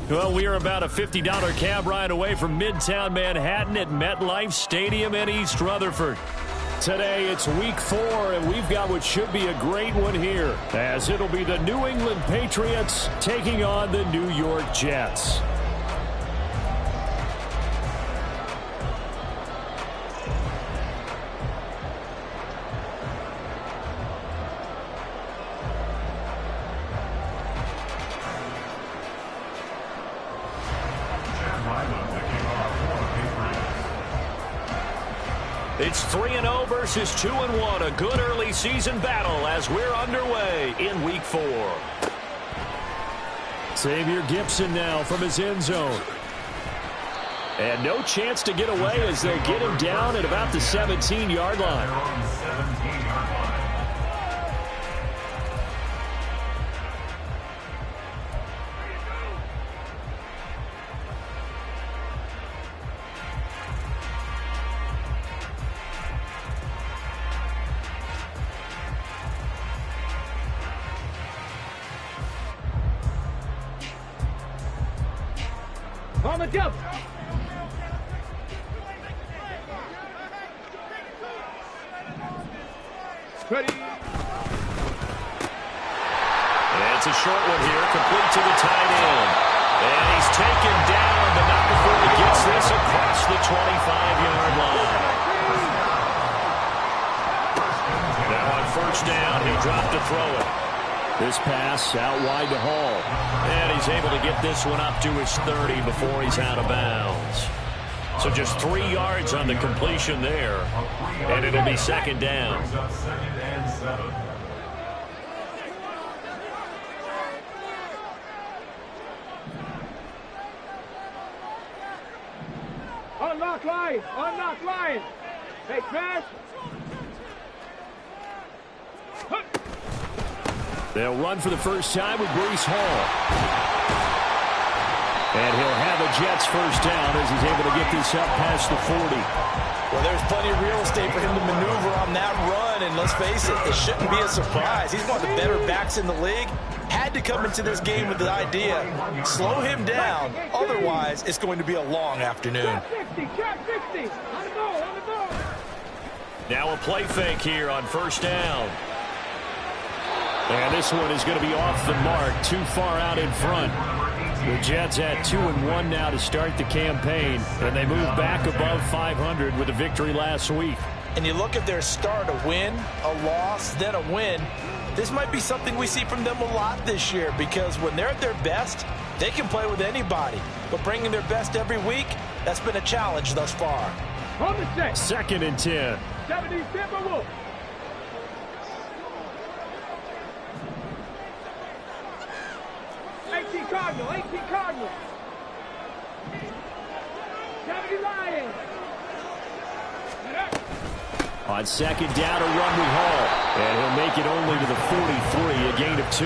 Well, we are about a $50 cab ride away from Midtown Manhattan at MetLife Stadium in East Rutherford. Today, it's week 4, and we've got what should be a great one here, as it'll be the New England Patriots taking on the New York Jets. It's 3-0 versus 2-1, a good early season battle as we're underway in week 4. Xavier Gibson now from his end zone. And no chance to get away as they'll get him down at about the 17-yard line. On the jump. Ready. It's a short one here, complete to the tight end. And he's taken down, but not before he gets this across the 25-yard line. Now on first down, he'll drop to throw it. This pass out wide to Hall. And he's able to get this one up to his 30 before he's out of bounds. So just 3 yards on the completion there. And it'll be second down. Unlock line. Unlock line. Hey, Crash. They'll run for the first time with Breece Hall. And he'll have a Jets first down as he's able to get this up past the 40. Well, there's plenty of real estate for him to maneuver on that run. And let's face it, it shouldn't be a surprise. He's one of the better backs in the league. Had to come into this game with the idea, slow him down. Otherwise, it's going to be a long afternoon. Trap 60. On the ball, on the ball. Now a play fake here on first down. And this one is going to be off the mark, too far out in front. The Jets at 2-1 now to start the campaign, and they move back above 500 with a victory last week. And you look at their start, a win, a loss, then a win. This might be something we see from them a lot this year, because when they're at their best, they can play with anybody. But bringing their best every week, that's been a challenge thus far. On the set. Second and 10. 70 Timberwolves. 18 Cardinal, 18 Cardinal. 70 Lions. On second down, a run with Hall. And he'll make it only to the 43, a gain of 2.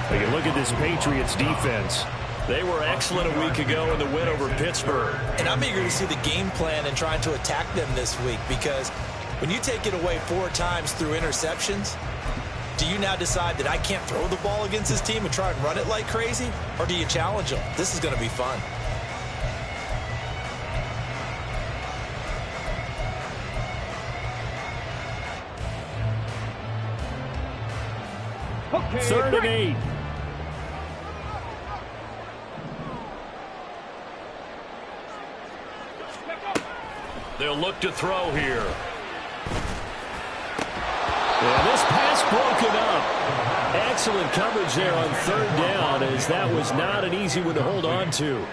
But you look at this Patriots defense. They were excellent a week ago in the win over Pittsburgh. And I'm eager to see the game plan and trying to attack them this week, because when you take it away 4 times through interceptions, do you now decide that I can't throw the ball against this team and try and run it like crazy? Or do you challenge them? This is going to be fun. Okay, 3rd and 8. They'll look to throw here. And this pass broken up. Excellent coverage there on 3rd down, as that was not an easy one to hold on to.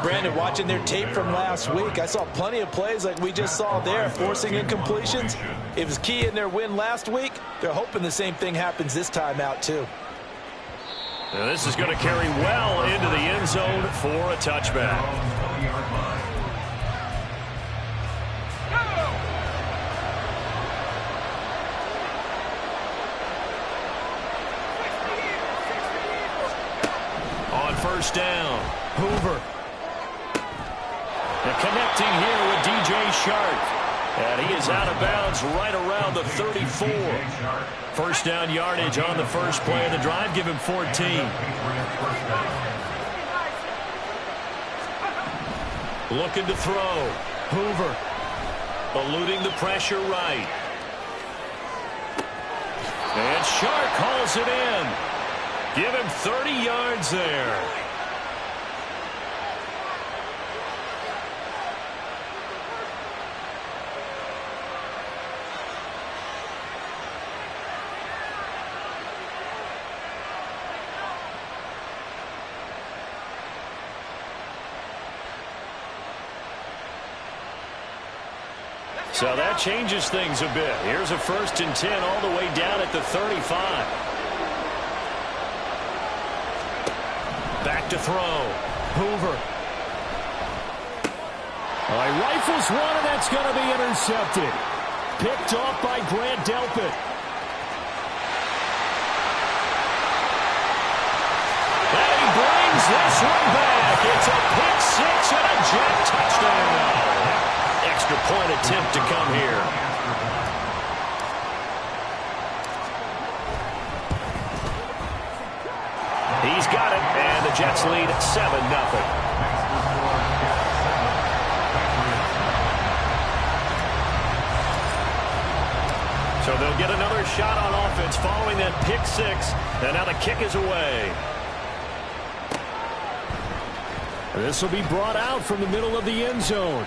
Brandon, watching their tape from last week, I saw plenty of plays like we just saw there, forcing incompletions. It was key in their win last week. They're hoping the same thing happens this time out, too. Now this is going to carry well into the end zone for a touchback. On first down, Hoover. And connecting here with DJ Shark. And he is out of bounds right around the 34. First down yardage on the first play of the drive. Give him 14. Looking to throw. Hoover. Eluding the pressure right. And Shark hauls it in. Give him 30 yards there. So that changes things a bit. Here's a 1st and 10 all the way down at the 35. Back to throw. Hoover. He rifles one, and that's going to be intercepted. Picked off by Grant Delpit. And he brings this one back. It's a pick six and a jet touchdown. Extra point attempt to come here. He's got it, and the Jets lead 7-0. So they'll get another shot on offense following that pick six, and now the kick is away. This will be brought out from the middle of the end zone.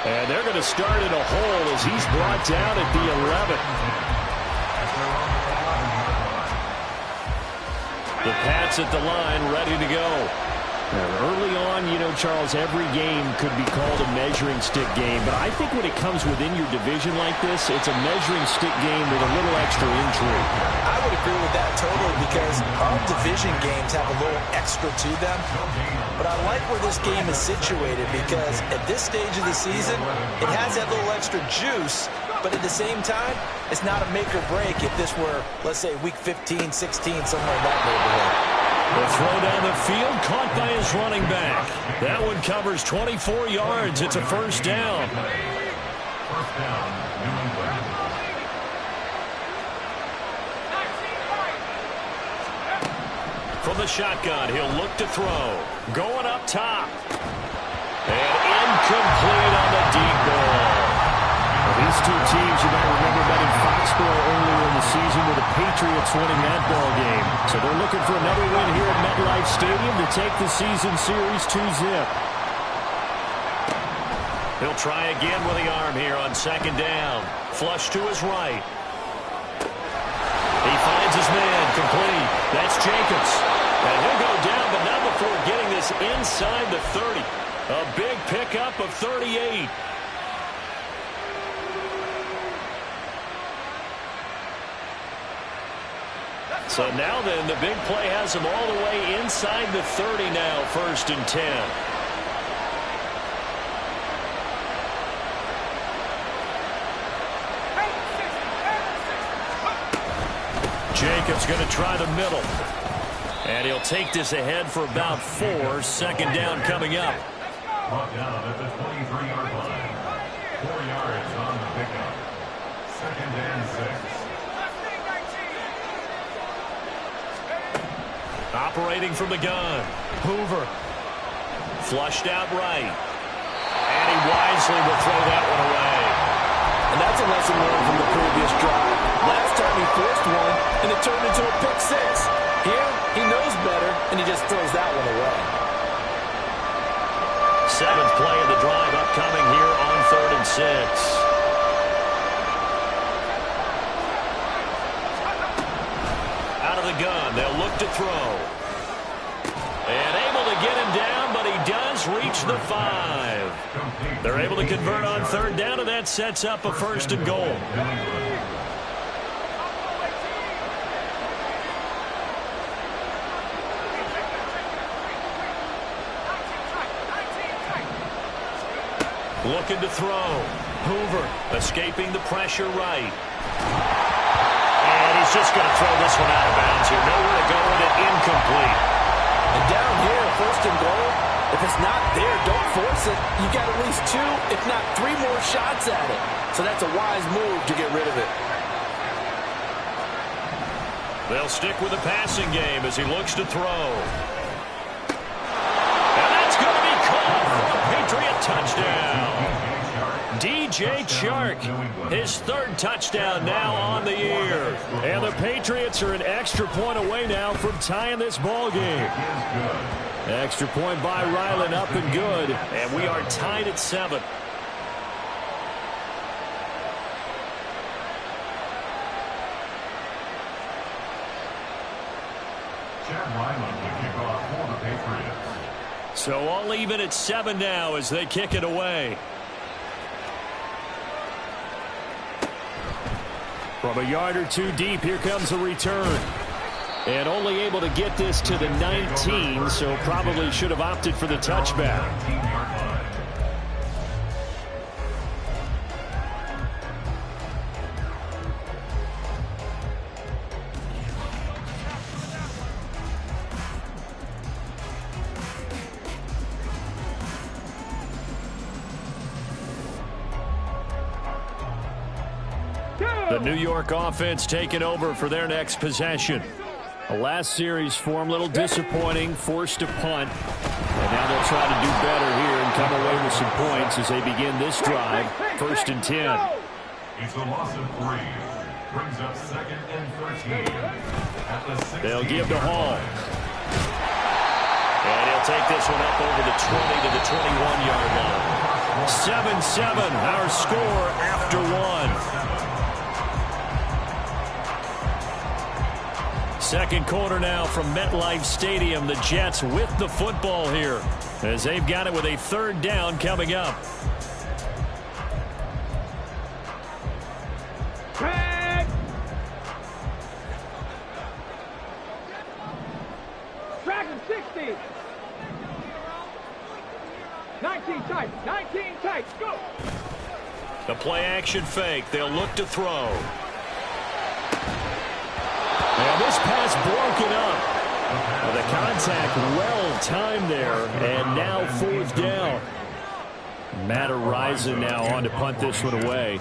And they're going to start in a hole as he's brought down at the 11. The Pats at the line, ready to go. Early on, you know, Charles, every game could be called a measuring stick game. But I think when it comes within your division like this, it's a measuring stick game with a little extra intrigue. I would agree with that totally because all division games have a little extra to them. But I like where this game is situated because at this stage of the season, it has that little extra juice. But at the same time, it's not a make or break if this were, let's say, week 15, 16, somewhere in that neighborhood. The throw down the field, caught by his running back. That one covers 24 yards. It's a 1st down. From the shotgun, he'll look to throw. Going up top. And incomplete on the deep ball. These two teams, you might remember, met in Foxborough earlier in the season with the Patriots winning that ball game. So they're looking for another win here at MetLife Stadium to take the season series 2-zip. He'll try again with the arm here on 2nd down. Flush to his right. He finds his man, complete. That's Jacobs. And he'll go down, but not before getting this inside the 30. A big pickup of 38. So now then, the big play has him all the way inside the 30 now, 1st and 10. Jacobs going to try the middle. And he'll take this ahead for about 4. 2nd down coming up. Brought down at the 23-yard line. 4 yards on the pickup. 2nd and 6. Operating from the gun. Hoover. Flushed out right. And he wisely will throw that one away. And that's a lesson learned from the previous drive. Last time he forced one, and it turned into a pick six. Here, he knows better, and he just throws that one away. 7th play of the drive upcoming here on 3rd and 6. Gun. They'll look to throw. And able to get him down, but he does reach the 5. They're able to convert on 3rd down, and that sets up a 1st and goal. Looking to throw. Hoover escaping the pressure right. He's just going to throw this one out of bounds here. Nowhere to go with it. Incomplete. And down here, 1st and goal, if it's not there, don't force it. You got at least 2, if not 3 more shots at it. So that's a wise move to get rid of it. They'll stick with the passing game as he looks to throw. And that's going to be caught for a Patriot DJ Chark, his third touchdown now on the year. And the Patriots are an extra point away now from tying this ball game. Extra point by Ryland, up and good. And we are tied at 7. So all even at 7 now as they kick it away. From a yard or two deep, here comes a return. And only able to get this to the 19, so probably should have opted for the touchback. The New York offense taking over for their next possession. The last series for them, a little disappointing, forced a punt. And now they'll try to do better here and come away with some points as they begin this drive. 1st and 10. It's a loss of 3. Brings up 2nd and 13. At the 16. They'll give to Hall. And he'll take this one up over the 20 to the 21-yard line. 7-7, our score after 1. Second quarter now from MetLife Stadium. The Jets with the football here as they've got it with a 3rd down coming up. Track him 60. 19 tight. 19 tight. Go. The play action fake. They'll look to throw. And this pass broken up. The contact well timed there, and now 4th down. Matt Arisen now on to punt this one away.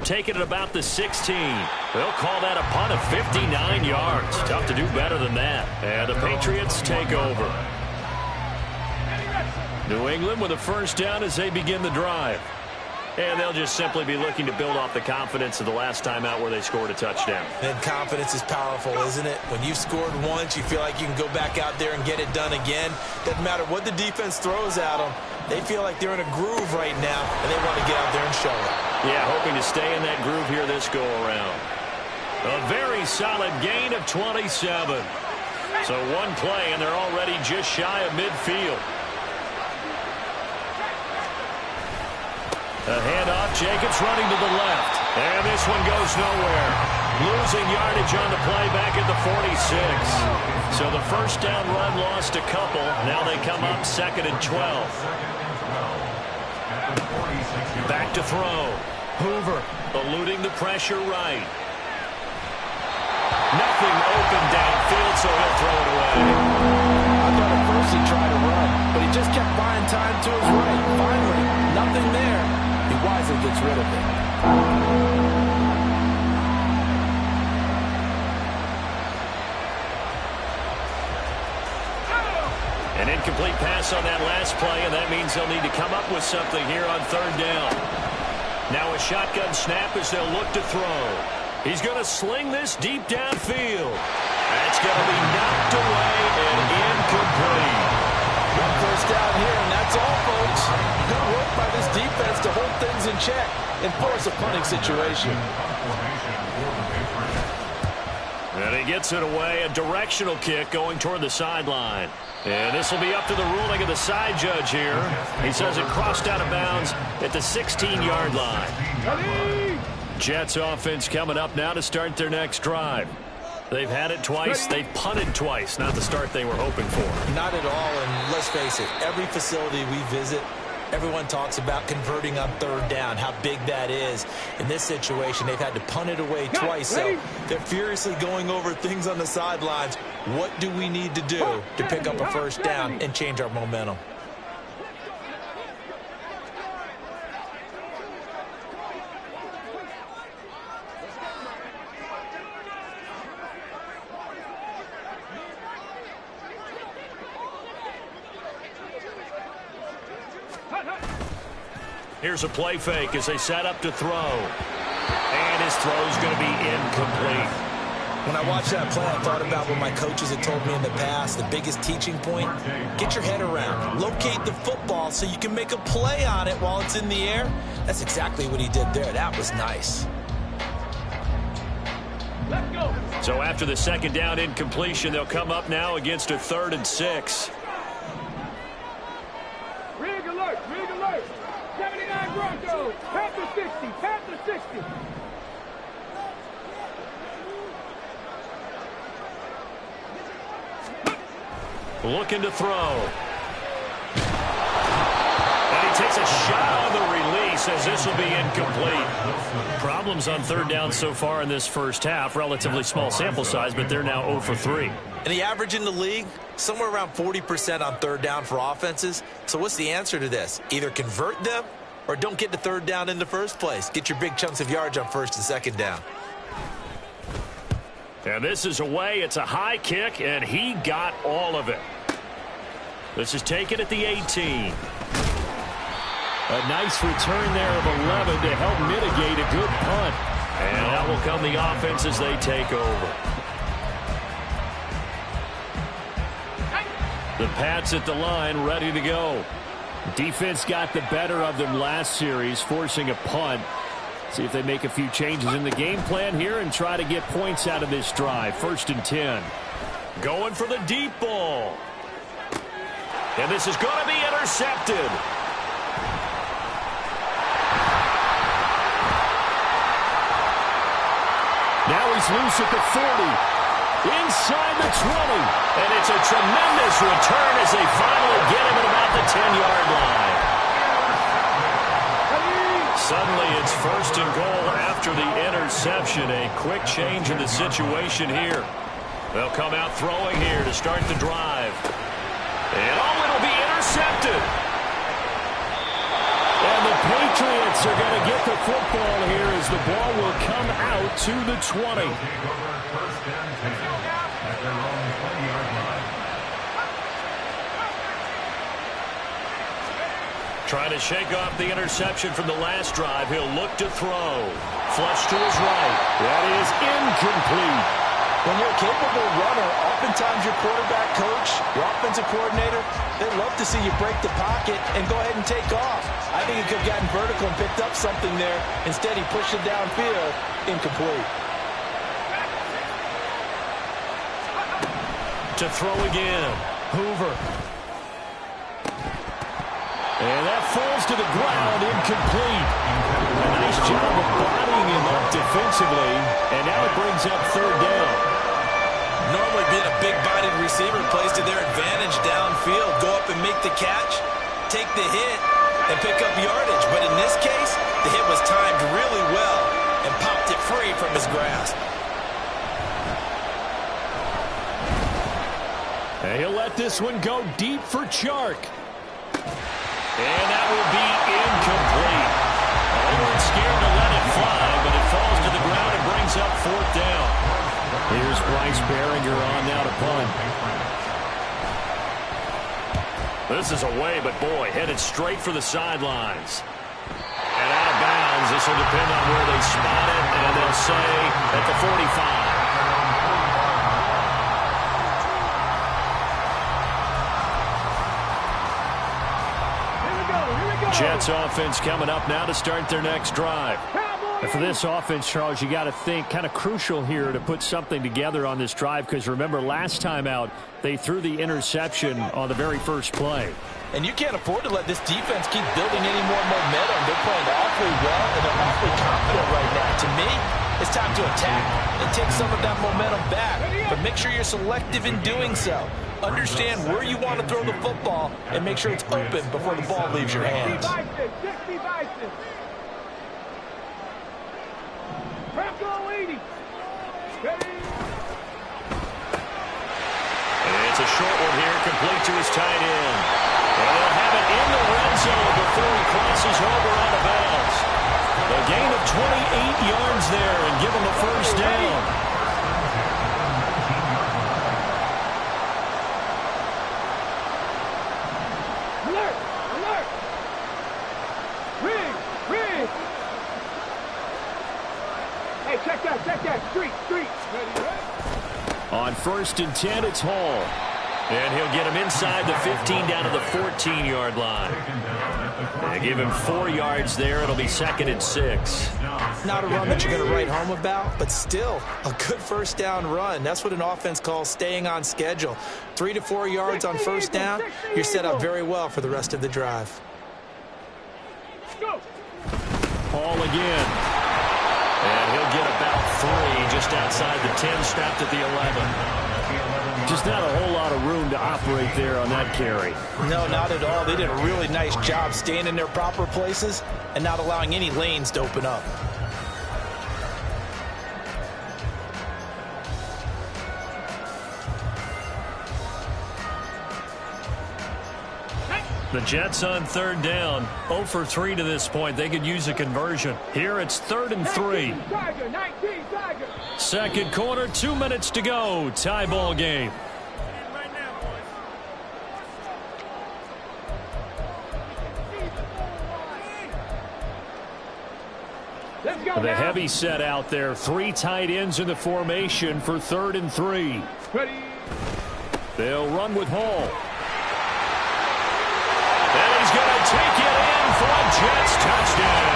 Taking it about the 16. They'll call that a punt of 59 yards. Tough to do better than that. And the Patriots take over. New England with a 1st down as they begin the drive. And they'll just simply be looking to build off the confidence of the last time out where they scored a touchdown. And confidence is powerful, isn't it? When you've scored once, you feel like you can go back out there and get it done again. Doesn't matter what the defense throws at them. They feel like they're in a groove right now, and they want to get out there and show it. Yeah, hoping to stay in that groove here this go-around. A very solid gain of 27. So one play, and they're already just shy of midfield. A handoff, Jacobs running to the left. And this one goes nowhere. Losing yardage on the play back at the 46. So the 1st down run lost a couple. Now they come up 2nd and 12. Back to throw. Hoover eluding the pressure right. Nothing open downfield, so he'll throw it away. I thought at first he tried to run, but he just kept buying time to his right. Finally, nothing there. He wisely gets rid of it. An incomplete pass on that last play, and that means they'll need to come up with something here on 3rd down. Now a shotgun snap as they'll look to throw. He's going to sling this deep downfield. That's going to be knocked away and incomplete. 1 first down here, and that's all, folks. Good work by this defense to hold things in check and force a punting situation. And he gets it away, a directional kick going toward the sideline. And this will be up to the ruling of the side judge here. He says it crossed out of bounds at the 16-yard line. Jets offense coming up now to start their next drive. They've had it twice. They've punted twice. Not the start they were hoping for. Not at all, and let's face it, every facility we visit, everyone talks about converting on 3rd down, how big that is. In this situation, they've had to punt it away twice, so they're furiously going over things on the sidelines. What do we need to do to pick up a 1st down and change our momentum? Here's a play fake as they set up to throw. And his throw's going to be incomplete. When I watched that play, I thought about what my coaches had told me in the past. The biggest teaching point, get your head around. Locate the football so you can make a play on it while it's in the air. That's exactly what he did there. That was nice. Let's go. So after the second down incompletion, they'll come up now against a 3rd and 6. Rig alert, rig alert. 79 Broncos, Panther 60, Panther 60. Looking to throw. And he takes a shot on the release as this will be incomplete. Problems on 3rd down so far in this first half. Relatively small sample size, but they're now 0 for 3. And the average in the league, somewhere around 40% on 3rd down for offenses. So what's the answer to this? Either convert them or don't get to 3rd down in the first place. Get your big chunks of yards on 1st and 2nd down. And this is away. It's a high kick, and he got all of it. This is taken at the 18. A nice return there of 11 to help mitigate a good punt. And that will come the offense as they take over. The Pats at the line, ready to go. Defense got the better of them last series, forcing a punt. See if they make a few changes in the game plan here and try to get points out of this drive. 1st and 10. Going for the deep ball. And this is going to be intercepted. Now he's loose at the 40. Inside the 20. And it's a tremendous return as they finally get him at about the 10-yard line. Suddenly it's 1st and goal after the interception. A quick change in the situation here. They'll come out throwing here to start the drive. And it'll be intercepted. And the Patriots are going to get the football here as the ball will come out to the 20. Trying to shake off the interception from the last drive. He'll look to throw. Flush to his right. That is incomplete. When you're a capable runner, oftentimes your quarterback coach, your offensive coordinator, they love to see you break the pocket and go ahead and take off. I think he could have gotten vertical and picked up something there. Instead, he pushed it downfield. Incomplete. To throw again. Hoover. And that falls to the ground, incomplete. A nice job of bodying him up defensively, and now it brings up 3rd down. Normally being a big-bodied receiver plays to their advantage downfield. Go up and make the catch, take the hit, and pick up yardage. But in this case, the hit was timed really well and popped it free from his grasp. And he'll let this one go deep for Chark. And that will be incomplete. They weren't scared to let it fly, but it falls to the ground and brings up 4th down. Here's Bryce Behringer on now to punt. This is away, but boy, headed straight for the sidelines. And out of bounds, this will depend on where they spot it, and they'll say at the 45. Jets offense coming up now to start their next drive. And for this offense, Charles, you got to think kind of crucial here to put something together on this drive, because remember last time out they threw the interception on the very first play. And you can't afford to let this defense keep building any more momentum. They're playing awfully well, and they're awfully confident right now. To me, it's time to attack and take some of that momentum back. But make sure you're selective in doing so. Understand where you want to throw the football and make sure it's open before the ball leaves your hands. 60 Bison. Bronco 80. And it's a short one here, complete to his tight end. And they'll have it in the red zone before he crosses over out of bounds. A gain of 28 yards there and give him a 1st down. Alert! Alert! Rig! Street. On 1st and 10, it's Hall. And he'll get him inside the 15 down to the 14-yard line. They give him 4 yards there. It'll be 2nd and 6. Not a run that you're going to write home about, but still a good first down run. That's what an offense calls staying on schedule. 3 to 4 yards on first down, you're set up very well for the rest of the drive. Hall again. And he'll get about 3 just outside the 10, strapped at the 11. Just not a whole lot of room to operate there on that carry. No, not at all. They did a really nice job staying in their proper places and not allowing any lanes to open up. The Jets on 3rd down. 0 for 3 to this point. They could use a conversion. Here it's 3rd and 3. Second quarter, 2 minutes to go. Tie ball game. The heavy set out there. 3 tight ends in the formation for 3rd and 3. They'll run with Hall. And he's going to take it in for a Jets touchdown.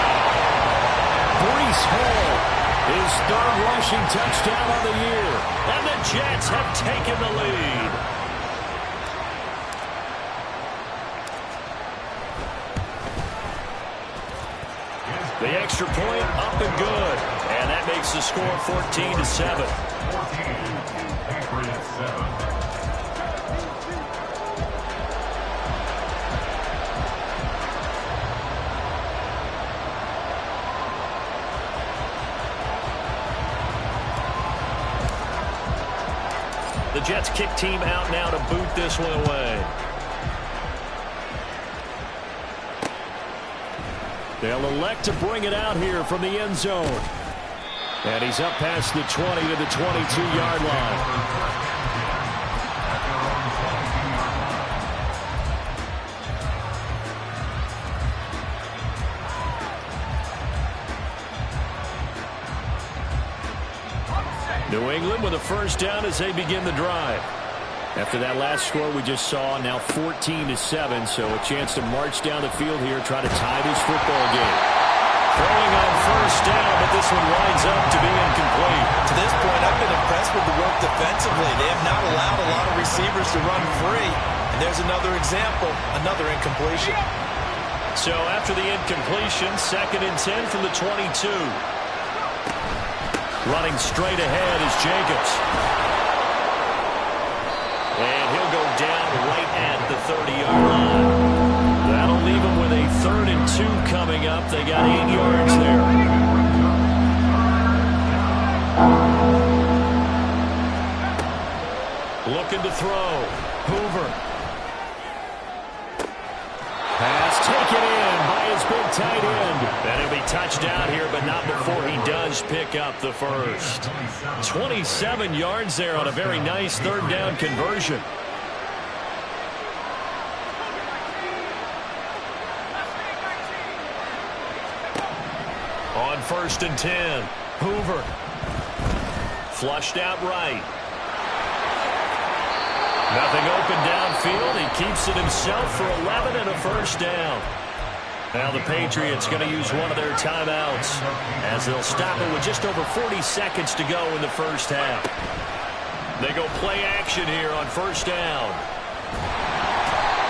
Breece Hall, his 3rd rushing touchdown of the year. And the Jets have taken the lead. The extra point up and good. And that makes the score 14-7. 14, Patriots 7. The Jets kick team out now to boot this one away. They'll elect to bring it out here from the end zone. And he's up past the 20 to the 22-yard line. New England with a first down as they begin the drive. After that last score we just saw, now 14-7, so a chance to march down the field here, try to tie this football game. Throwing on first down, but this one winds up to be incomplete. To this point, I've been impressed with the work defensively. They have not allowed a lot of receivers to run free. And there's another example, another incompletion. So after the incompletion, 2nd and 10 from the 22. Running straight ahead is Jacobs. And he'll go down right at the 30-yard line. That'll leave him with a 3rd and 2 coming up. They got 8 yards there. Looking to throw. Hoover. Pass taken in by his big tight end. And he'll be touched down here, but not before he does pick up the first. 27 yards there on a very nice 3rd down conversion. On 1st and 10, Hoover. Flushed out right. Nothing open downfield. He keeps it himself for 11 and a first down. Now the Patriots going to use one of their timeouts as they'll stop it with just over 40 seconds to go in the first half. They go play action here on first down.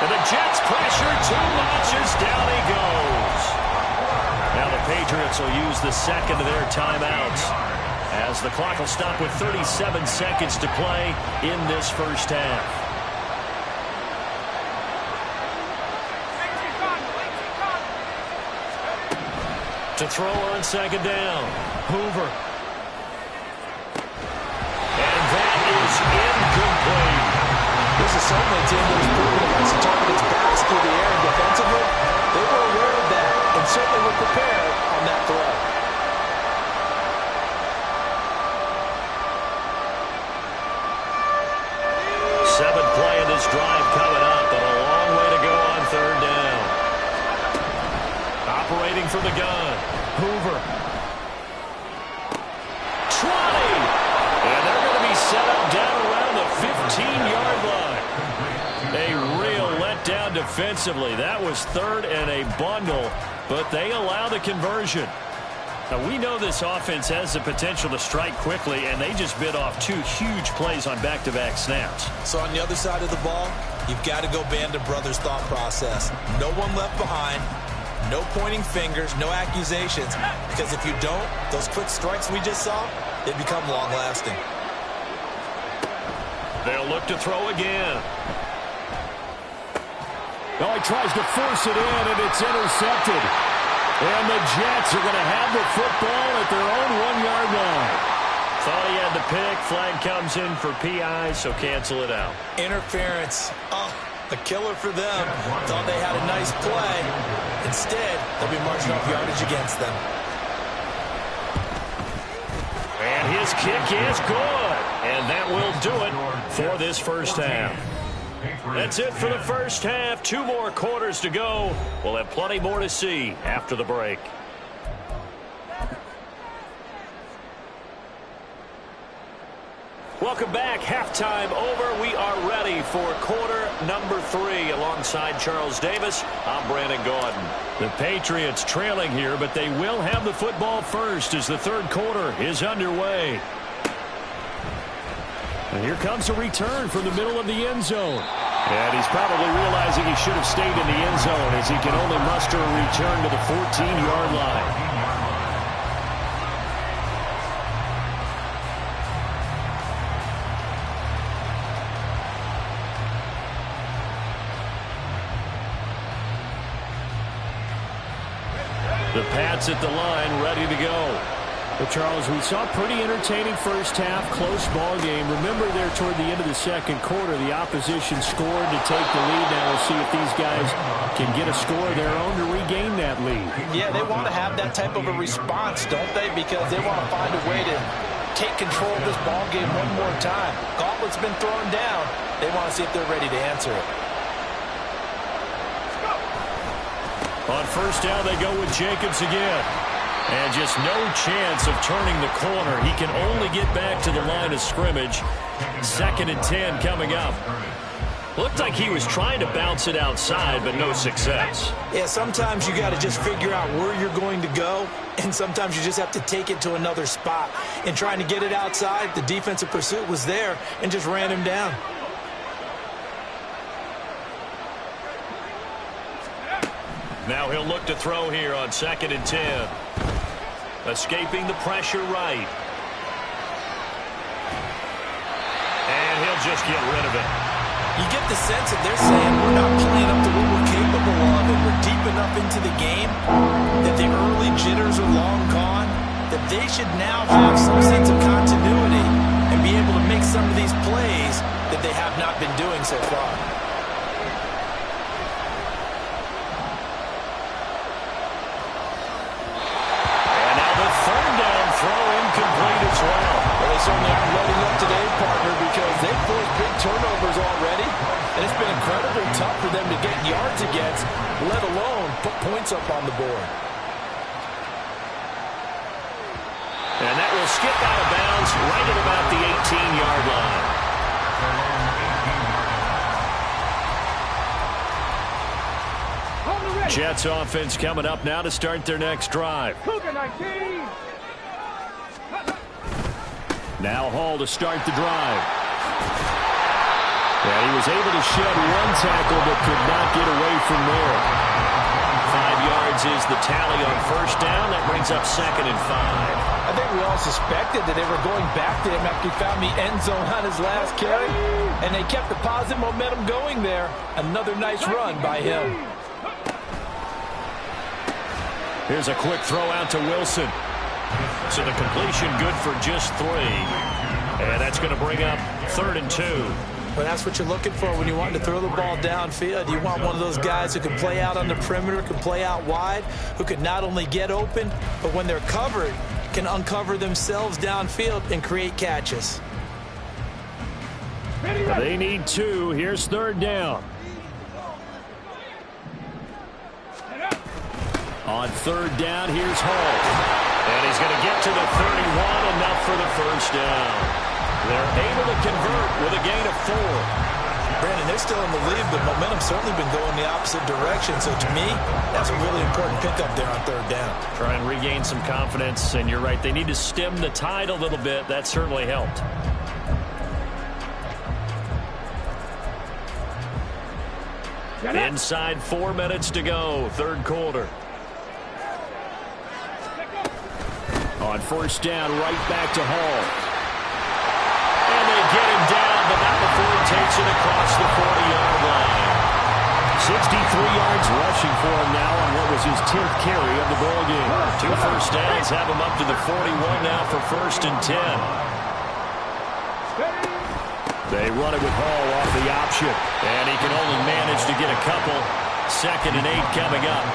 And the Jets pressure too much as down he goes. Now the Patriots will use the second of their timeouts as the clock will stop with 37 seconds to play in this first half. To throw on 2nd down, Hoover. And that is incomplete. This is certainly a team that was proven against to target its backs through the air and defensively. They were aware of that and certainly were prepared on that throw. Seventh play of this drive coming up, but a long way to go on 3rd down. Operating from the gun, Hoover. 20! defensively. That was third and a bundle, but they allow the conversion. Now, we know this offense has the potential to strike quickly, and they just bit off 2 huge plays on back-to-back snaps. So on the other side of the ball, you've got to go Band of Brothers thought process. No one left behind, no pointing fingers, no accusations, because if you don't, those quick strikes we just saw, they become long-lasting. They'll look to throw again. Oh, he tries to force it in, and it's intercepted. And the Jets are going to have the football at their own 1-yard line. Thought he had the pick. Flag comes in for PI, so cancel it out. Interference. Oh, a killer for them. Thought they had a nice play. Instead, they'll be marching off yardage against them. And his kick is good. And that will do it for this first half. That's it for the first half. 2 more quarters to go. We'll have plenty more to see after the break. Welcome back. Halftime over. We are ready for quarter number 3. Alongside Charles Davis, I'm Brandon Gaudin. The Patriots trailing here, but they will have the football first as the third quarter is underway. And here comes a return from the middle of the end zone. And he's probably realizing he should have stayed in the end zone as he can only muster a return to the 14-yard line. The Pats at the line, ready to go. But, Charles, we saw a pretty entertaining first half, close ball game. Remember there toward the end of the second quarter, the opposition scored to take the lead. Now we'll see if these guys can get a score of their own to regain that lead. Yeah, they want to have that type of a response, don't they? Because they want to find a way to take control of this ball game one more time. Gauntlet's been thrown down. They want to see if they're ready to answer it. On first down, they go with Jacobs again. And just no chance of turning the corner. He can only get back to the line of scrimmage. 2nd and 10 coming up. Looked like he was trying to bounce it outside, but no success. Yeah, sometimes you got to just figure out where you're going to go, and sometimes you just have to take it to another spot. And trying to get it outside, the defensive pursuit was there and just ran him down. Now he'll look to throw here on 2nd and 10. Escaping the pressure right. And he'll just get rid of it. You get the sense that they're saying we're not playing up to what we're capable of, and we're deep enough into the game that the early jitters are long gone, that they should now have some sense of continuity and be able to make some of these plays that they have not been doing so far. Well, they certainly aren't letting up today, partner, because they've forced big turnovers already, and it's been incredibly tough for them to get yards against, let alone put points up on the board. And that will skip out of bounds right at about the 18-yard line. Jets offense coming up now to start their next drive. Now Hall to start the drive. And he was able to shed one tackle but could not get away from there. 5 yards is the tally on first down. That brings up 2nd and 5. I think we all suspected that they were going back to him after he found the end zone on his last carry. And they kept the positive momentum going there. Another nice run by him. Here's a quick throw out to Wilson. So the completion good for just 3. And that's going to bring up 3rd and 2. Well, that's what you're looking for when you want to throw the ball downfield. You want one of those guys who can play out on the perimeter, can play out wide, who can not only get open, but when they're covered, can uncover themselves downfield and create catches. They need 2. Here's 3rd down. On 3rd down, here's Hall. And he's going to get to the 31, enough for the first down. They're able to convert with a gain of 4. Brandon, they're still in the lead, but momentum's certainly been going the opposite direction. So to me, that's a really important pickup there on third down. Try and regain some confidence, and you're right. They need to stem the tide a little bit. That certainly helped. Inside 4 minutes to go, third quarter. On first down, right back to Hall. And they get him down, but not before he takes it across the 40-yard line. 63 yards rushing for him now on what was his 10th carry of the ball game. 2 first downs have him up to the 41 now for first and 10. They run it with Hall off the option, and he can only manage to get a couple. 2nd and 8 coming up.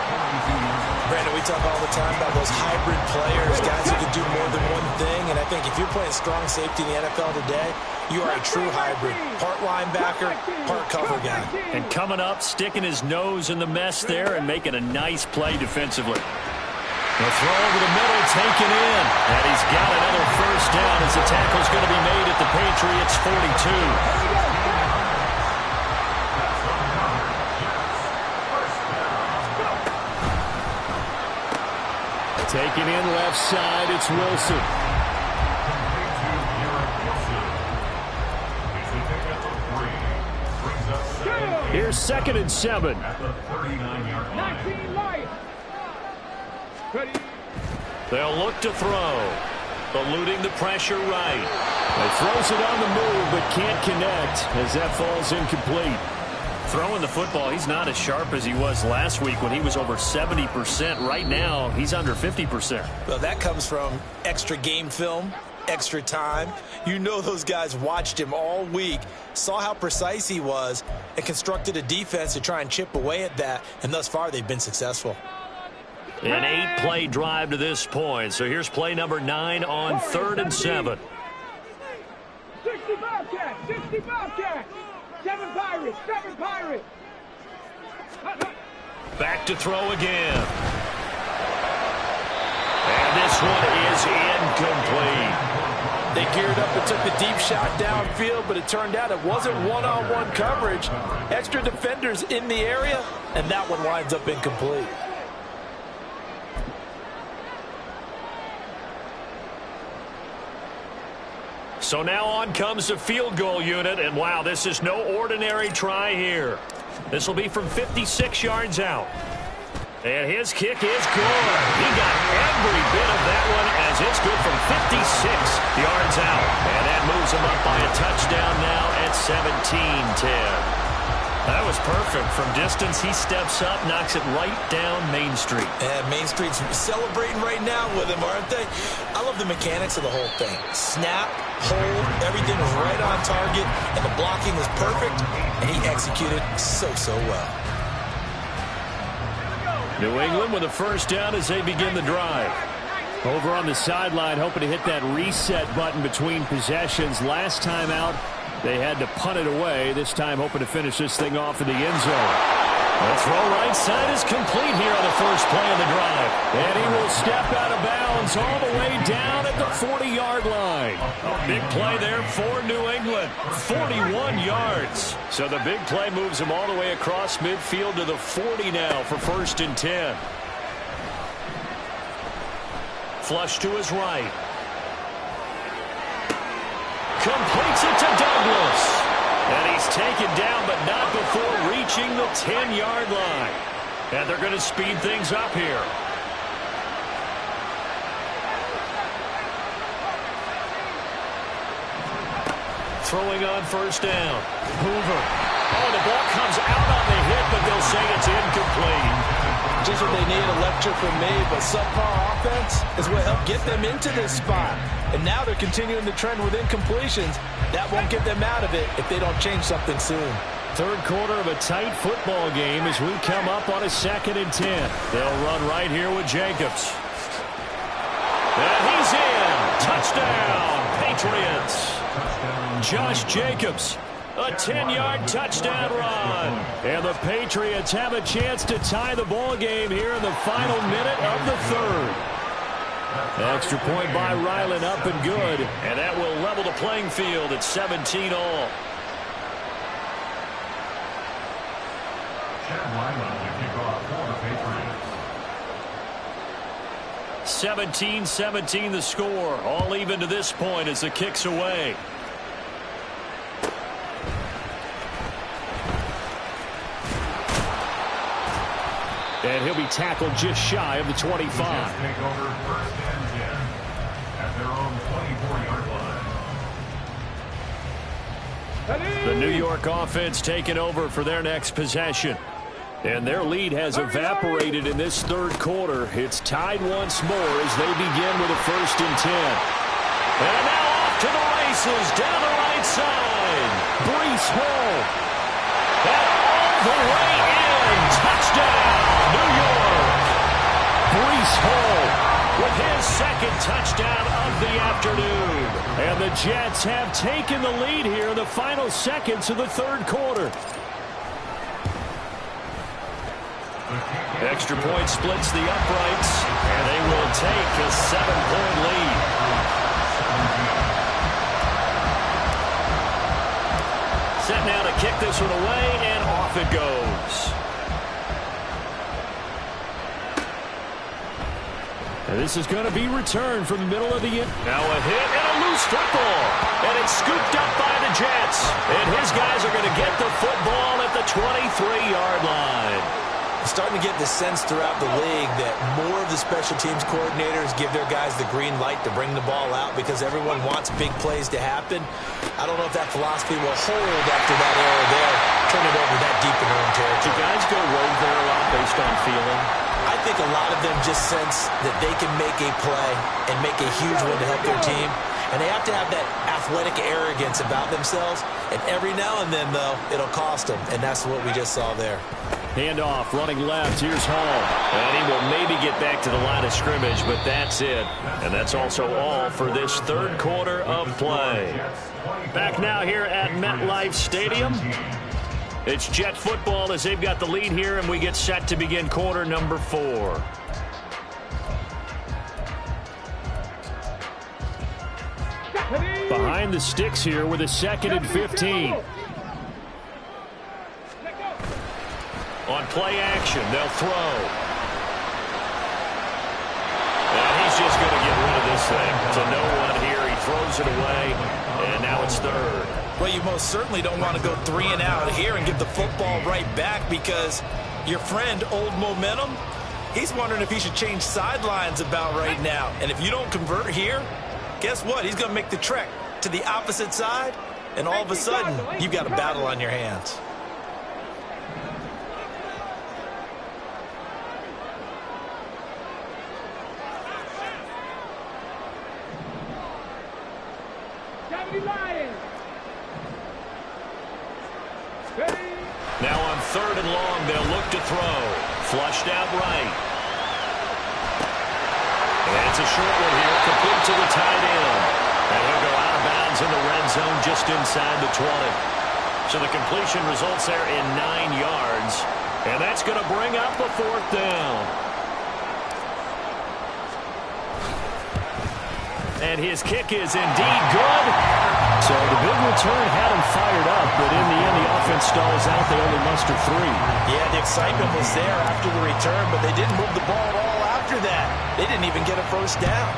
Brandon, we talk all the time about those hybrid players, guys who can do more than one thing, and I think if you're playing strong safety in the NFL today, you are a true hybrid. Part linebacker, part cover guy. And coming up, sticking his nose in the mess there and making a nice play defensively. The throw over the middle, taken in. And he's got another first down as the tackle's going to be made at the Patriots' 42. Taken in left side, it's Wilson. Here's 2nd and 7. 19 life. They'll look to throw. Eluding the pressure right. He throws it on the move, but can't connect as that falls incomplete. Throwing the football, he's not as sharp as he was last week when he was over 70%. Right now, he's under 50%. Well, that comes from extra game film, extra time. You know those guys watched him all week, saw how precise he was, and constructed a defense to try and chip away at that, and thus far they've been successful. An 8-play drive to this point. So here's play number 9 on 3rd and 7. 65 catch, 65 catch. 7 Pirates, 7 Pirates. Back to throw again. And this one is incomplete. They geared up and took the deep shot downfield, but it turned out it wasn't one-on-one coverage. Extra defenders in the area, and that one winds up incomplete. So now on comes the field goal unit, and wow, this is no ordinary try here. This will be from 56 yards out. And his kick is good. He got every bit of that one as it's good from 56 yards out. And that moves him up by a touchdown now at 17-10. That was perfect. From distance, he steps up, knocks it right down Main Street. And Main Street's celebrating right now with him, aren't they? I love the mechanics of the whole thing. Snap, hold, everything was right on target, and the blocking was perfect, and he executed so well. New England with a first down as they begin the drive. Over on the sideline, hoping to hit that reset button between possessions. Last time out, they had to punt it away. This time hoping to finish this thing off in the end zone. The throw right side is complete here on the first play of the drive. And he will step out of bounds all the way down at the 40-yard line. A big play there for New England. 41 yards. So the big play moves him all the way across midfield to the 40 now for first and 10. Flush to his right. Completes it to Douglas. And he's taken down, but not before reaching the 10-yard line. And they're going to speed things up here. Throwing on first down. Hoover. Oh, the ball comes out on the hit, but they'll say it's incomplete. Just what they need, a lecture from me, but subpar offense is what helped get them into this spot. And now they're continuing the trend with incompletions. That won't get them out of it if they don't change something soon. Third quarter of a tight football game as we come up on a 2nd and 10. They'll run right here with Jacobs. And he's in. Touchdown, Patriots. Josh Jacobs. A 10-yard touchdown run. And the Patriots have a chance to tie the ball game here in the final minute of the third. Extra point by Ryland, up and good. And that will level the playing field at 17 all. Chad Lyman to kick off for the Patriots. 17-17 the score. All even to this point as the kick's away. And he'll be tackled just shy of the 25. Take over 1st and 10 at their own 24-yard line. The New York offense taking over for their next possession. And their lead has evaporated in this third quarter. It's tied once more as they begin with a 1st and 10. And now off to the races down the right side. Breece Hall. And all the way in. Touchdown, New York. Breece Hall with his 2nd touchdown of the afternoon. And the Jets have taken the lead here in the final seconds of the third quarter. Extra point splits the uprights, and they will take a 7-point lead. Set now to kick this one away, and off it goes. And this is going to be returned from the middle of the end. Now a hit and a loose football. And it's scooped up by the Jets. And his guys are going to get the football at the 23-yard line. I'm starting to get the sense throughout the league that more of the special teams coordinators give their guys the green light to bring the ball out because everyone wants big plays to happen. I don't know if that philosophy will hold after that error there. Turn it over that deep in their own territory. Do guys go rogue there a lot based on feeling? I think a lot of them just sense that they can make a play and make a huge one to help their team. And they have to have that athletic arrogance about themselves. And every now and then, though, it'll cost them. And that's what we just saw there. Handoff, running left. Here's Hall. And he will maybe get back to the line of scrimmage, but that's it. And that's also all for this third quarter of play. Back now here at MetLife Stadium. It's Jet football as they've got the lead here, and we get set to begin quarter number 4. Behind the sticks here with a 2nd and 15. On play action, they'll throw. And he's just going to get rid of this thing. To no one here. He throws it away, and now it's 3rd. Well, you most certainly don't want to go 3 and out here and give the football right back because your friend, Old Momentum, he's wondering if he should change sidelines about right now. And if you don't convert here, guess what? He's going to make the trek to the opposite side, and all of a sudden, you've got a battle on your hands. Now on 3rd and long, they'll look to throw. Flushed out right. And it's a short one here, complete to the tight end. And he'll go out of bounds in the red zone just inside the 20. So the completion results there in 9 yards. And that's going to bring up a 4th down. And his kick is indeed good. So the big return had him fired up, but in the end, the offense stalls out. They only muster 3. Yeah, the excitement was there after the return, but they didn't move the ball at all after that. They didn't even get a 1st down.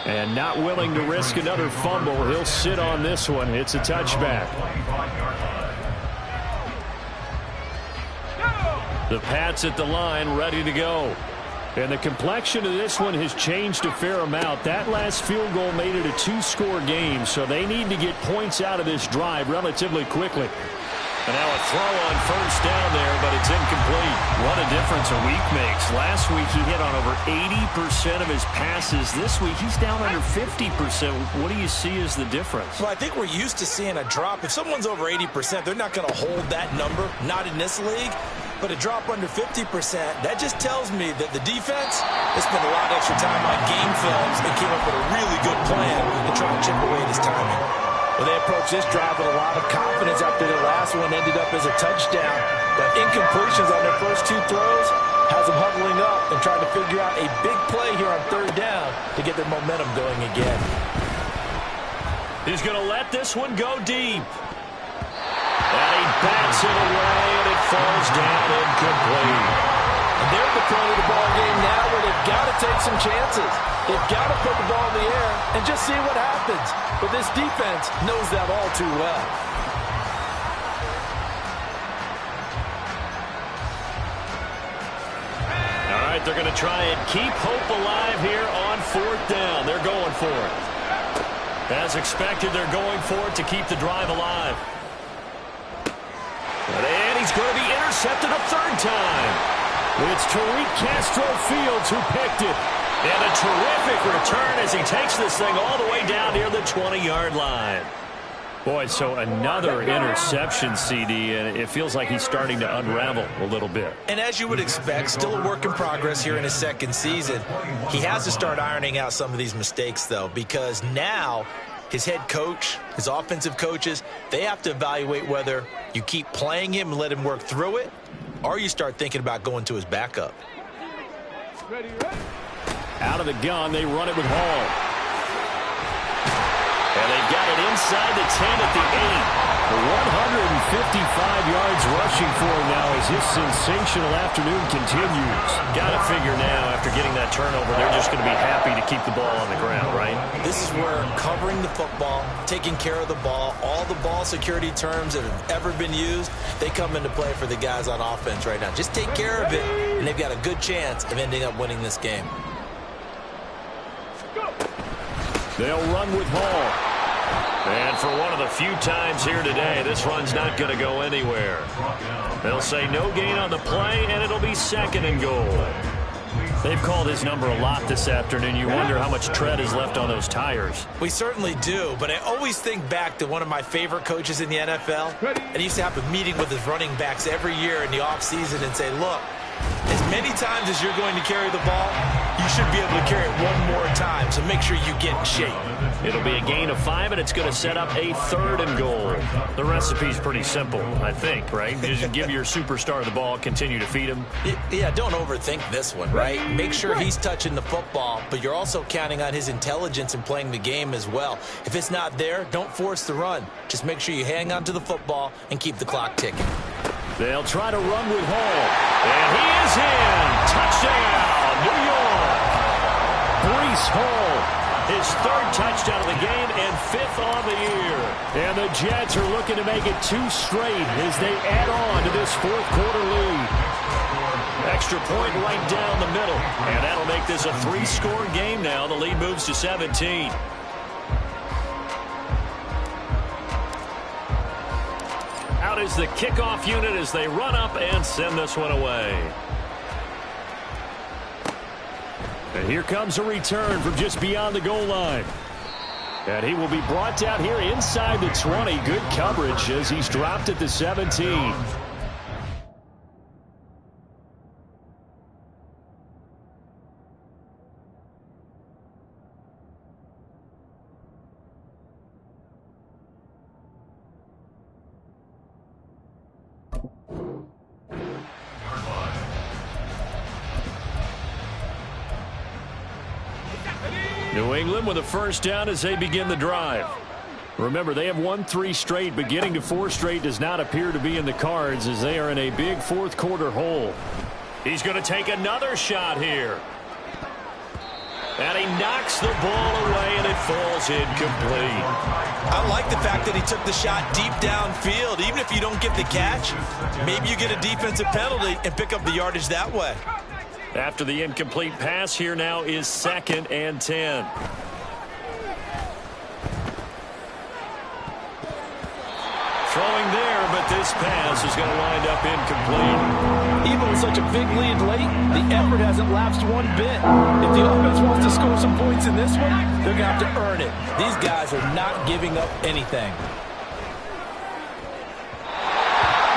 And not willing to risk another fumble, he'll sit on this one. It's a touchback. The Pats at the line, ready to go. And the complexion of this one has changed a fair amount. That last field goal made it a 2-score game, so they need to get points out of this drive relatively quickly. And now a throw on 1st down there, but it's incomplete. What a difference a week makes. Last week he hit on over 80% of his passes. This week he's down under 50%. What do you see as the difference? Well, I think we're used to seeing a drop. If someone's over 80%, they're not going to hold that number, not in this league. But a drop under 50%, that just tells me that the defense has spent a lot of extra time on game films and came up with a really good plan to try to chip away at his timing. Well, they approached this drive with a lot of confidence after their last one ended up as a touchdown. But incompletions on their first 2 throws has them huddling up and trying to figure out a big play here on 3rd down to get their momentum going again. He's going to let this one go deep. And he bats it away, and it falls down incomplete. And they're at the point of the ball game now where they've got to take some chances. They've got to put the ball in the air and just see what happens. But this defense knows that all too well. All right, they're going to try and keep hope alive here on 4th down. They're going for it. As expected, they're going for it to keep the drive alive. And he's going to be intercepted a 3rd time. It's Tariq Castro-Fields who picked it. And a terrific return as he takes this thing all the way down near the 20-yard line. Boy, so another interception, CD, and it feels like he's starting to unravel a little bit. And as you would expect, still a work in progress here in his 2nd season. He has to start ironing out some of these mistakes, though, because now his head coach, his offensive coaches, they have to evaluate whether you keep playing him and let him work through it, or you start thinking about going to his backup. Ready. Out of the gun, they run it with Hall. And they've got it inside the 10 at the 8. 155 yards rushing for him now as his sensational afternoon continues. Got to figure now, after getting that turnover, they're just going to be happy to keep the ball on the ground, right? This is where covering the football, taking care of the ball, all the ball security terms that have ever been used, they come into play for the guys on offense right now. Just take care of it, and they've got a good chance of ending up winning this game. They'll run with Hall. And for one of the few times here today, this run's not going to go anywhere. They'll say no gain on the play, and it'll be 2nd and goal. They've called his number a lot this afternoon. You wonder how much tread is left on those tires. We certainly do, but I always think back to one of my favorite coaches in the NFL. And he used to have a meeting with his running backs every year in the offseason and say, look, as many times as you're going to carry the ball, you should be able to carry it one more time, so make sure you get in shape. It'll be a gain of 5, and it's going to set up a 3rd and goal. The recipe's pretty simple, I think, right? Just give your superstar the ball, continue to feed him. Yeah, don't overthink this one, right? Make sure he's touching the football, but you're also counting on his intelligence in playing the game as well. If it's not there, don't force the run. Just make sure you hang on to the football and keep the clock ticking. They'll try to run with Hall. And he is in. Touchdown, New York. Breece Hall, his 3rd touchdown of the game and 5th on the year. And the Jets are looking to make it 2 straight as they add on to this 4th quarter lead. Extra point right down the middle. And that'll make this a 3-score game now. The lead moves to 17. Out is the kickoff unit as they run up and send this one away. And here comes a return from just beyond the goal line. And he will be brought down here inside the 20. Good coverage as he's dropped at the 17. New England with a 1st down as they begin the drive. Remember, they have won 3 straight, but getting to 4 straight does not appear to be in the cards as they are in a big 4th quarter hole. He's going to take another shot here. And he knocks the ball away, and it falls incomplete. I like the fact that he took the shot deep downfield. Even if you don't get the catch, maybe you get a defensive penalty and pick up the yardage that way. After the incomplete pass, here now is 2nd and 10. Throwing there, but this pass is going to wind up incomplete. Even with such a big lead late, the effort hasn't lapsed one bit. If the offense wants to score some points in this one, they're going to have to earn it. These guys are not giving up anything.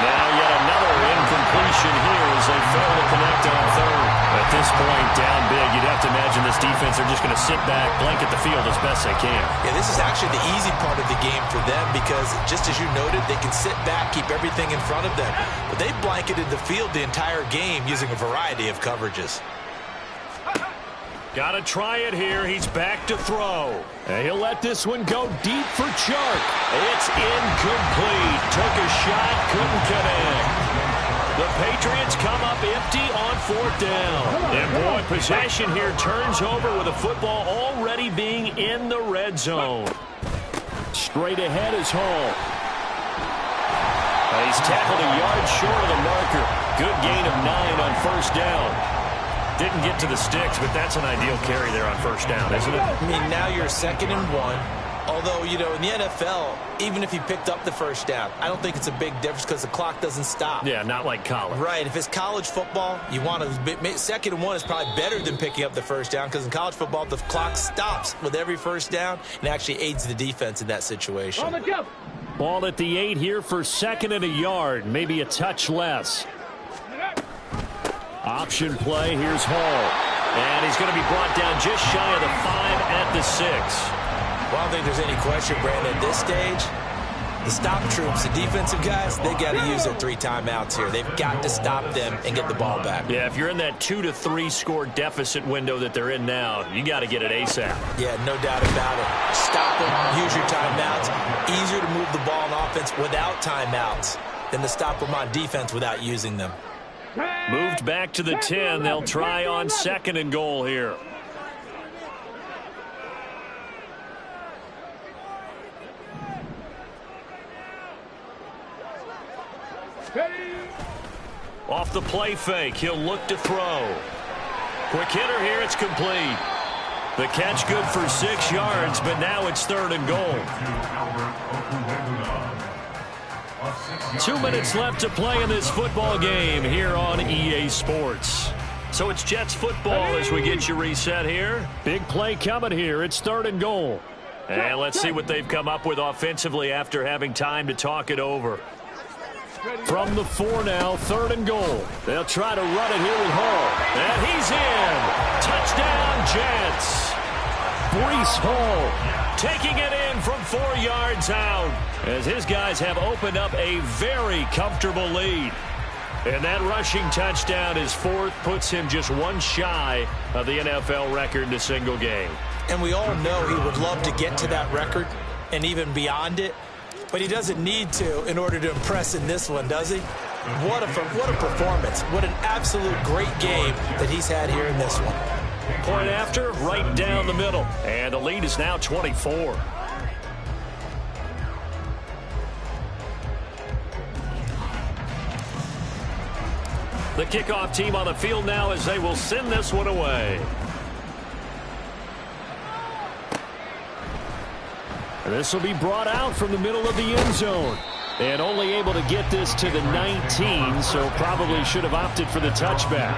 Now yet another incompletion here as they fail to connect on 3rd. At this point, down big, you'd have to imagine this defense are just going to sit back, blanket the field as best they can. Yeah, this is actually the easy part of the game for them because, just as you noted, they can sit back, keep everything in front of them. But they've blanketed the field the entire game using a variety of coverages. Got to try it here. He's back to throw. And he'll let this one go deep for Chark. It's incomplete. Took a shot, couldn't connect. The Patriots come up empty on 4th down. And boy, possession here turns over with the football already being in the red zone. Straight ahead is Hall. He's tackled a yard short of the marker. Good gain of 9 on 1st down. Didn't get to the sticks, but that's an ideal carry there on 1st down, isn't it? I mean, now you're 2nd and 1. Although, you know, in the NFL, even if he picked up the 1st down, I don't think it's a big difference because the clock doesn't stop. Yeah, not like college. Right. If it's college football, you want to 2nd and 1 is probably better than picking up the 1st down because in college football, the clock stops with every 1st down and actually aids the defense in that situation. On the jump. Ball at the 8 here for 2nd and a yard, maybe a touch less. Option play, here's Hall. And he's going to be brought down just shy of the 5 at the 6. Well, I don't think there's any question, Brandon, at this stage, the stop troops, the defensive guys, they got to use their 3 timeouts here. They've got to stop them and get the ball back. Yeah, if you're in that 2 to 3 score deficit window that they're in now, you got to get it ASAP. Yeah, no doubt about it. Stop them, use your timeouts. Easier to move the ball on offense without timeouts than to stop them on defense without using them. Moved back to the 10. They'll try on 2nd and goal here. Off the play fake, he'll look to throw. Quick hitter here, it's complete. The catch good for 6 yards, but now it's 3rd and goal. 2 minutes left to play in this football game here on EA Sports. So it's Jets football as we get you reset here. Big play coming here. It's 3rd and goal. And let's see what they've come up with offensively after having time to talk it over. From the 4 now, 3rd and goal. They'll try to run it here with Hall. And he's in. Touchdown, Jets. Breece Hall taking it in from 4 yards out as his guys have opened up a very comfortable lead. And that rushing touchdown is 4th, puts him just 1 shy of the NFL record in a single game. And we all know he would love to get to that record and even beyond it. But he doesn't need to in order to impress in this one, does he? What a performance. What an absolute great game that he's had here in this one. Point after, right down the middle. And the lead is now 24. The kickoff team on the field now as they will send this one away. This will be brought out from the middle of the end zone. And only able to get this to the 19, so probably should have opted for the touchback.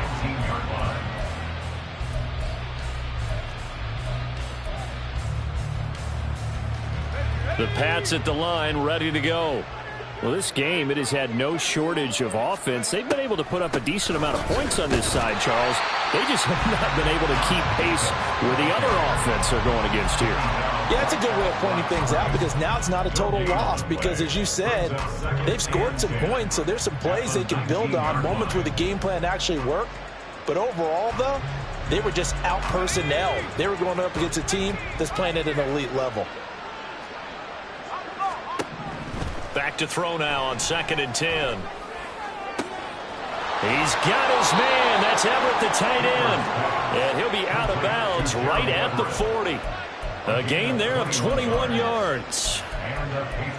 The Pats at the line, ready to go. Well, this game, it has had no shortage of offense. They've been able to put up a decent amount of points on this side, Charles. They just have not been able to keep pace with the other offense they're going against here. Yeah, that's a good way of pointing things out because now it's not a total loss because, as you said, they've scored some points, so there's some plays they can build on, moments where the game plan actually worked. But overall, though, they were just out-personnel. They were going up against a team that's playing at an elite level. Back to throw now on 2nd and 10. He's got his man. That's Everett, the tight end. And he'll be out of bounds right at the 40. A gain there of 21 yards.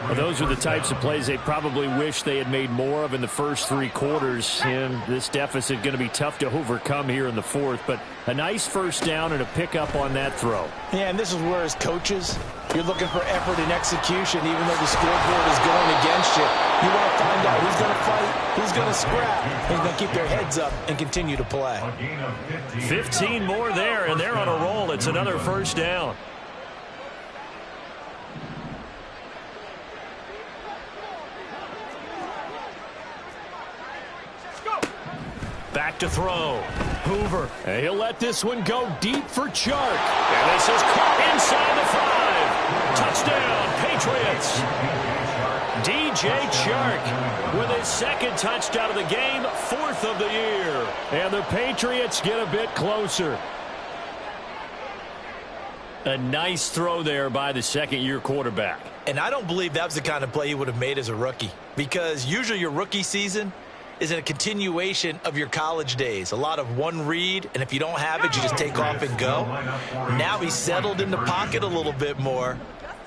Well, those are the types of plays they probably wish they had made more of in the first 3 quarters. And this deficit going to be tough to overcome here in the 4th. But a nice first down and a pickup on that throw. Yeah, and this is where, as coaches, you're looking for effort and execution, even though the scoreboard is going against you. You want to find out who's going to fight, who's going to scrap, who's going to keep their heads up and continue to play. 15 more there, and they're on a roll. It's another first down. Back to throw. Hoover. And he'll let this one go deep for Chark. And this is caught inside the 5. Touchdown, Patriots. DJ Chark with his 2nd touchdown of the game, 4th of the year. And the Patriots get a bit closer. A nice throw there by the second-year quarterback. And I don't believe that was the kind of play he would have made as a rookie, because usually your rookie season is a continuation of your college days. A lot of one read, and if you don't have it, you just take off and go. Now he's settled in the pocket a little bit more,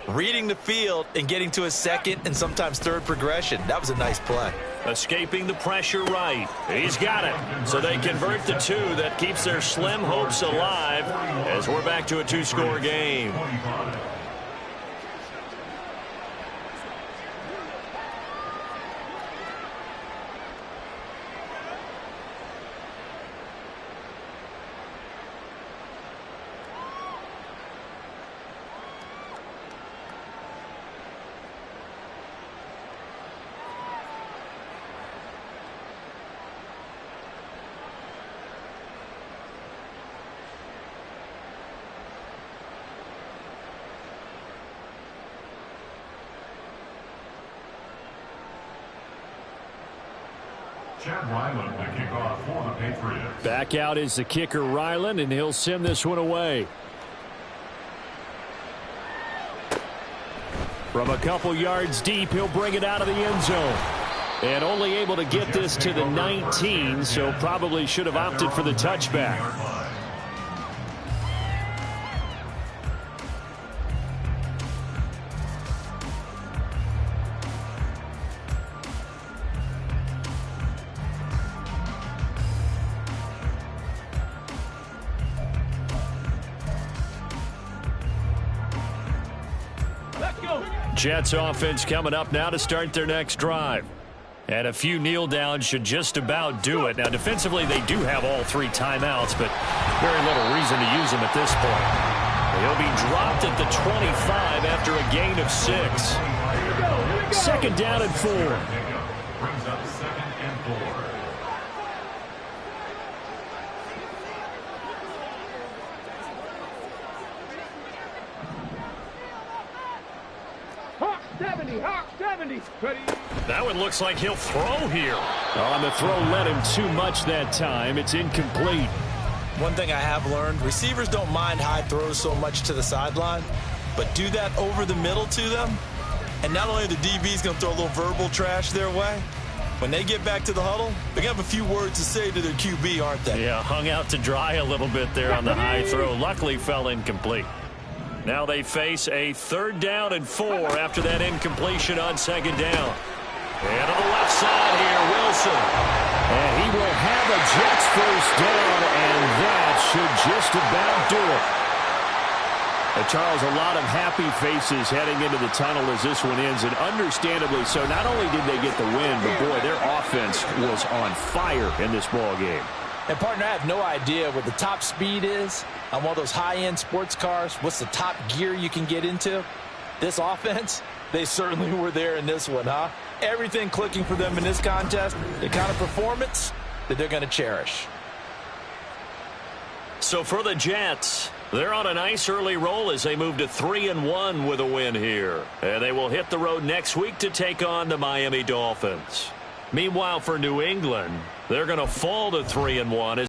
reading the field and getting to his second and sometimes third progression. That was a nice play. Escaping the pressure right. He's got it. So they convert the two. That keeps their slim hopes alive as we're back to a two-score game. Back out is the kicker, Ryland, and he'll send this one away. From a couple yards deep, he'll bring it out of the end zone. And only able to get this to the 19, so probably should have opted for the touchback. Jets offense coming up now to start their next drive. And a few kneel downs should just about do it. Now, defensively, they do have all three timeouts, but very little reason to use them at this point. He'll be dropped at the 25 after a gain of 6. Second down and 4. Brings up second and 4. Hawk 70. Ready. That one looks like he'll throw here. On the throw led him too much that time. It's incomplete. One thing I have learned, receivers don't mind high throws so much to the sideline, but do that over the middle to them, and not only are the DBs going to throw a little verbal trash their way, when they get back to the huddle, they're going to have a few words to say to their QB, aren't they? Yeah, hung out to dry a little bit there on the high throw. Luckily fell incomplete. Now they face a third down and 4 after that incompletion on second down. And to the left side here, Wilson. And he will have a Jets first down, and that should just about do it. Charles, a lot of happy faces heading into the tunnel as this one ends, and understandably so. Not only did they get the win, but boy, their offense was on fire in this ball game. And, partner, I have no idea what the top speed is on one of those high-end sports cars. What's the top gear you can get into? This offense, they certainly were there in this one, huh? Everything clicking for them in this contest, the kind of performance that they're going to cherish. So for the Jets, they're on a nice early roll as they move to 3-1 with a win here. And they will hit the road next week to take on the Miami Dolphins. Meanwhile, for New England, they're going to fall to 3-1.